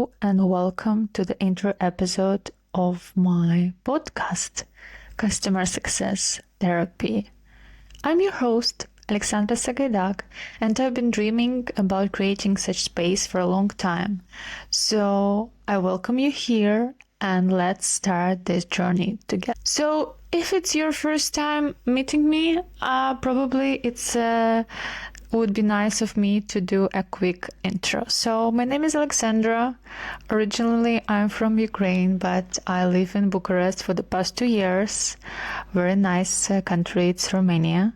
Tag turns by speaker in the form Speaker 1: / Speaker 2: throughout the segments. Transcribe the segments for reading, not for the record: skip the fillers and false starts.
Speaker 1: Hello and welcome to the intro episode of my podcast, Customer Success Therapy. I'm your host, Alexandra Sagaydak, and I've been dreaming about creating such space for a long time. So I welcome you here and let's start this journey together. So if it's your first time meeting me, probably it's would be nice of me to do a quick intro. So my name is Alexandra. Originally I'm from Ukraine, but I live in Bucharest for the past 2 years. Very nice country, it's Romania.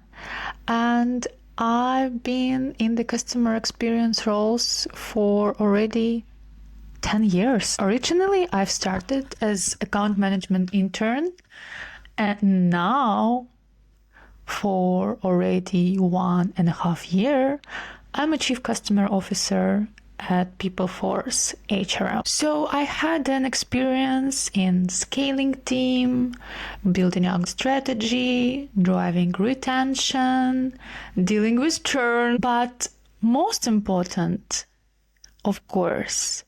Speaker 1: And I've been in the customer experience roles for already 10 years. Originally I've started as account management intern, and now for already 1.5 years, I'm a Chief Customer Officer at People-Force HRM. So I had an experience in scaling team, building young strategy, driving retention, dealing with churn, but most important, of course,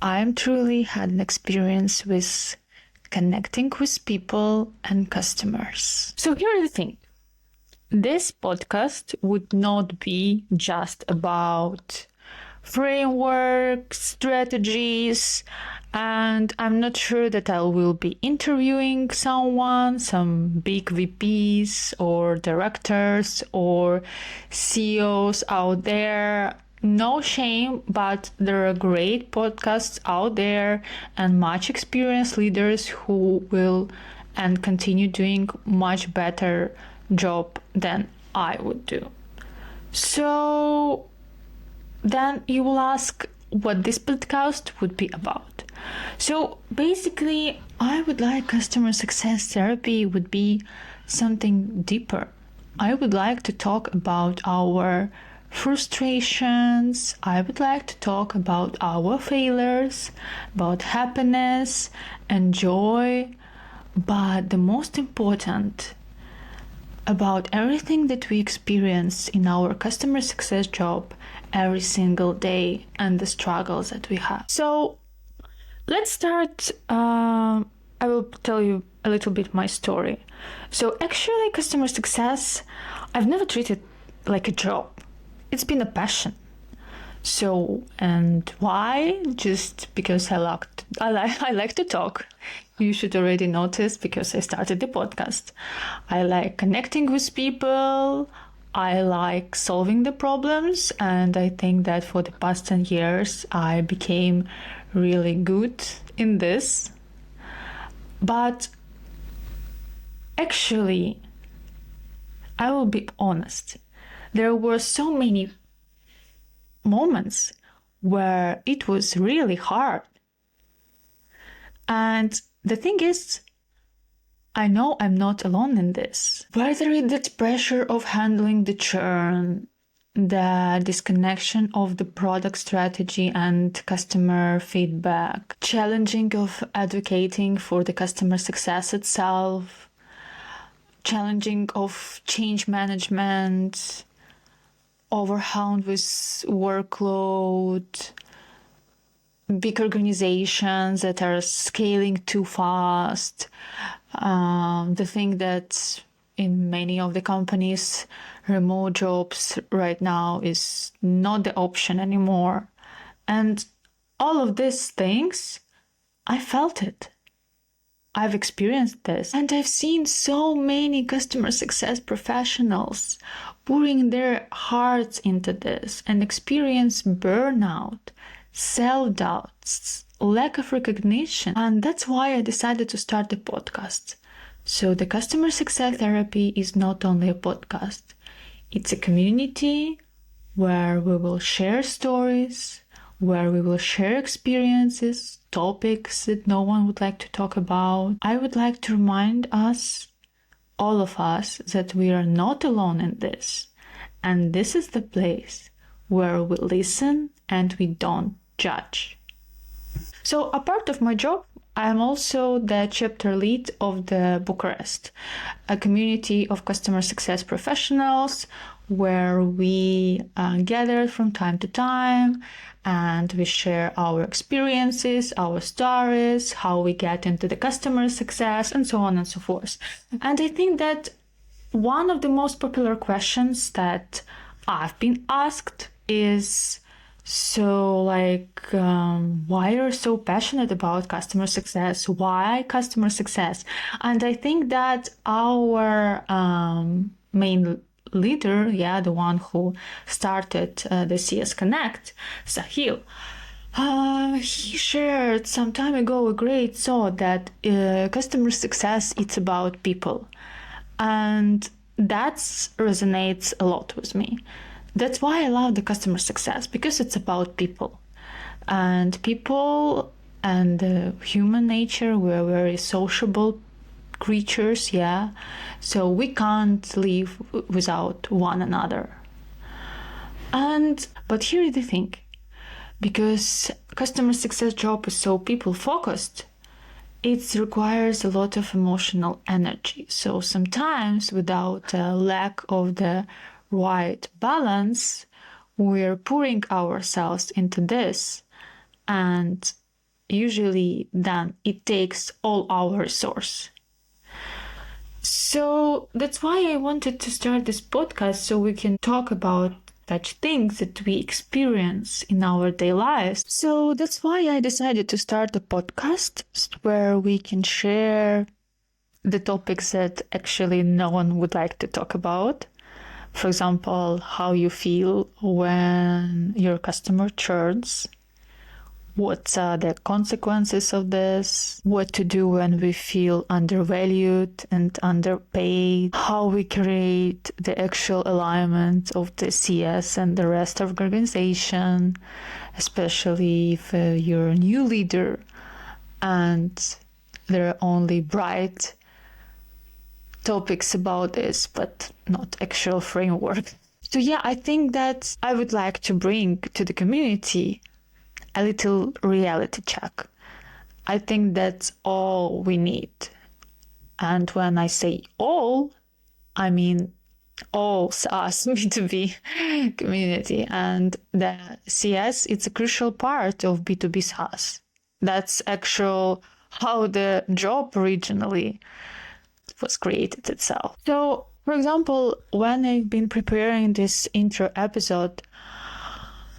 Speaker 1: I'm truly had an experience with connecting with people and customers. So here's the thing. This podcast would not be just about frameworks, strategies, and I'm not sure that I will be interviewing someone, some big VPs or directors or CEOs out there. No shame, but there are great podcasts out there and much experienced leaders who will and continue doing much better job than I would do. So then you will ask what this podcast would be about. So basically, I would like customer success therapy would be something deeper. I would like to talk about our frustrations. I would like to talk about our failures, about happiness and joy, but the most important, about everything that we experience in our customer success job every single day and the struggles that we have. So let's start. I will tell you a little bit my story. So actually, customer success, I've never treated like a job. It's been a passion. So, and why? Just because I like to talk. You should already notice because I started the podcast. I like connecting with people. I like solving the problems. And I think that for the past 10 years, I became really good in this. But actually, I will be honest. There were so many moments where it was really hard. And the thing is, I know I'm not alone in this. Whether it's the pressure of handling the churn, the disconnection of the product strategy and customer feedback, challenging of advocating for the customer success itself, challenging of change management, overwhelmed with workload, big organizations that are scaling too fast. The thing that in many of the companies, remote jobs right now is not the option anymore. And all of these things, I felt it. I've experienced this, and I've seen so many customer success professionals pouring their hearts into this and experience burnout, self-doubts, lack of recognition. And that's why I decided to start the podcast. So the customer success therapy is not only a podcast. It's a community where we will share stories, where we will share experiences, topics that no one would like to talk about. I would like to remind us, all of us, that we are not alone in this. And this is the place where we listen and we don't judge. So a part of my job, I'm also the chapter lead of the Bucharest, a community of customer success professionals where we gather from time to time and we share our experiences, our stories, how we get into the customer success, and so on and so forth. And I think that one of the most popular questions that I've been asked is, so why you're so passionate about customer success? Why customer success? And I think that our main leader, the one who started the CS Connect, Sahil, he shared some time ago a great thought that customer success, it's about people. And that resonates a lot with me. That's why I love the customer success, because it's about people. And people and human nature, we're very sociable creatures, so we can't live without one another. But here is the thing, because customer success job is so people focused, it requires a lot of emotional energy. So sometimes without a lack of the right balance, we're pouring ourselves into this, and usually then it takes all our resource. So that's why I wanted to start this podcast, so we can talk about such things that we experience in our daily lives. So that's why I decided to start a podcast where we can share the topics that actually no one would like to talk about. For example, how you feel when your customer churns, what are the consequences of this, what to do when we feel undervalued and underpaid, how we create the actual alignment of the CS and the rest of the organization, especially if you're a new leader and there are only bright topics about this, but not actual framework. So I think that I would like to bring to the community a little reality check. I think that's all we need. And when I say all, I mean all SaaS B2B community. And the CS, it's a crucial part of B2B SaaS. That's actual how the job originally was created itself. So, for example, when I've been preparing this intro episode,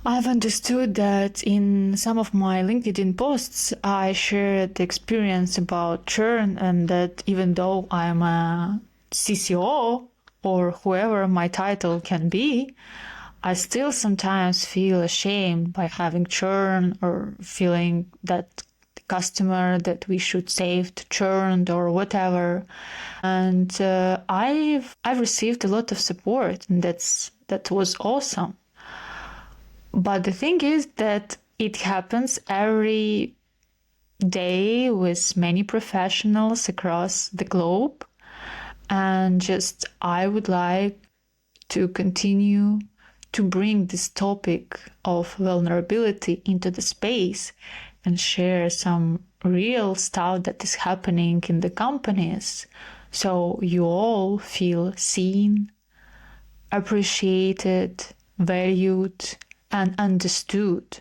Speaker 1: I've understood that in some of my LinkedIn posts, I shared the experience about churn, and that even though I'm a CCO or whoever my title can be, I still sometimes feel ashamed by having churn, or feeling that the customer that we should save to churned or whatever. And I've received a lot of support, and that was awesome. But the thing is that it happens every day with many professionals across the globe. And I would like to continue to bring this topic of vulnerability into the space and share some real stuff that is happening in the companies, so you all feel seen, appreciated, valued, and understood.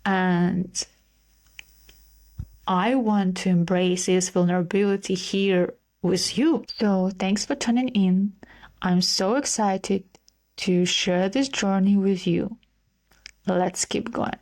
Speaker 1: And I want to embrace this vulnerability here with you. So thanks for tuning in. I'm so excited to share this journey with you. Let's keep going.